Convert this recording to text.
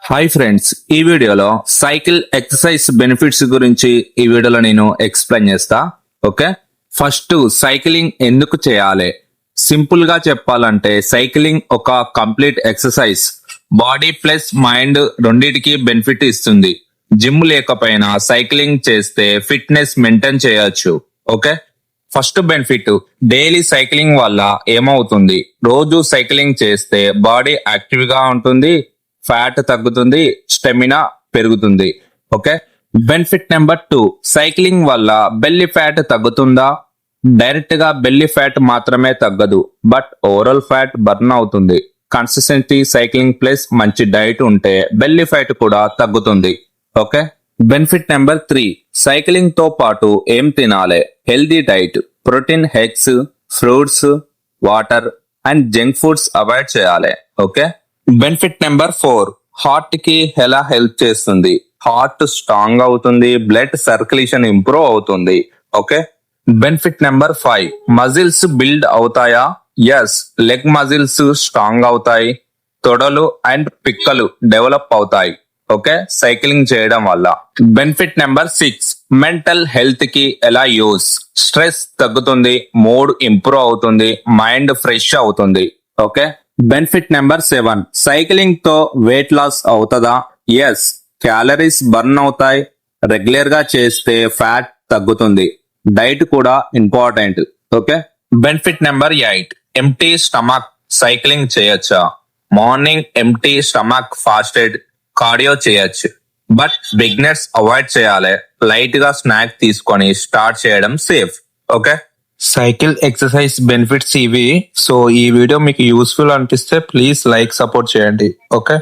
Hi friends, ఈ వీడియోలో cycle exercise benefits గురించి ఈ వీడియోలో నేను ఎక్స్ప్లెయిన్ చేస్తా. ఓకే, ఫస్ట్ సైక్లింగ్ ఎందుకు చేయాలి? సింపుల్ గా చెప్పాలంటే సైక్లింగ్ ఒక complete exercise. Body plus mind రెండింటికి బెనిఫిట్ ఇస్తుంది. జిమ్ లేకపోయినా సైక్లింగ్ చేస్తే ఫిట్నెస్ మెయింటైన్ చేయొచ్చు. Okay, first benefit, daily cycling వల్ల ఏమవుతుంది? రోజు సైక్లింగ్ చేస్తే బాడీ యాక్టివ్ గా ఉంటుంది, ఫ్యాట్ తగ్గుతుంది, స్టెమినా పెరుగుతుంది. ఓకే, బెనిఫిట్ నెంబర్ 2, సైక్లింగ్ వల్ల బెల్లీ ఫ్యాట్ తగ్గుతుందా? డైరెక్ట్ గా బెల్లీ ఫ్యాట్ మాత్రమే తగ్గదు, బట్ ఓవరాల్ ఫ్యాట్ బర్న్ అవుతుంది. కన్సిస్టెంట్లీ సైక్లింగ్ ప్లస్ మంచి డైట్ ఉంటే బెల్లీ ఫ్యాట్ కూడా తగ్గుతుంది. ఓకే, బెనిఫిట్ నెంబర్ 3, సైక్లింగ్ తో పాటు ఏం తినాలి? Healthy diet, protein, eggs, fruits, water and junk foods avoid చేయాలి. ఓకే, బెనిఫిట్ నెంబర్ 4, హార్ట్ కి ఎలా హెల్ప్ చేస్తుంది? హార్ట్ స్ట్రాంగ్ అవుతుంది, బ్లడ్ సర్క్యులేషన్ ఇంప్రూవ్ అవుతుంది. Okay, benefit number 5, muscles build అవుతాయా? ఎస్, లెగ్ మజిల్స్ స్ట్రాంగ్ అవుతాయి, తొడలు అండ్ పిక్కలు డెవలప్ అవుతాయి. ఓకే, సైక్లింగ్ చేయడం వల్ల. బెనిఫిట్ నెంబర్ 6, మెంటల్ హెల్త్ కి ఎలా యూస్? స్ట్రెస్ తగ్గుతుంది, మూడ్ ఇంప్రూవ్ అవుతుంది, మైండ్ ఫ్రెష్ అవుతుంది. ఓకే, బెనిఫిట్ నెంబర్ 7, సైక్లింగ్ తో వెయిట్ లాస్ అవుతుందా? ఎస్, క్యాలరీస్ బర్న్ అవుతాయి, రెగ్యులర్ గా చేస్తే ఫ్యాట్ తగ్గుతుంది, డైట్ కూడా important. Okay, benefit number 8, empty stomach cycling చేయొచ్చా? Morning empty stomach fasted cardio చేయొచ్చు, బట్ బిగినర్స్ అవాయిడ్ చేయాలి. లైట్ గా స్నాక్ తీసుకొని స్టార్ట్ చేయడం safe. Okay, cycle exercise benefits ఇవి. సో ఈ వీడియో మీకు యూస్ఫుల్ అనిపిస్తే ప్లీజ్ లైక్, సపోర్ట్ చేయండి. ఓకే.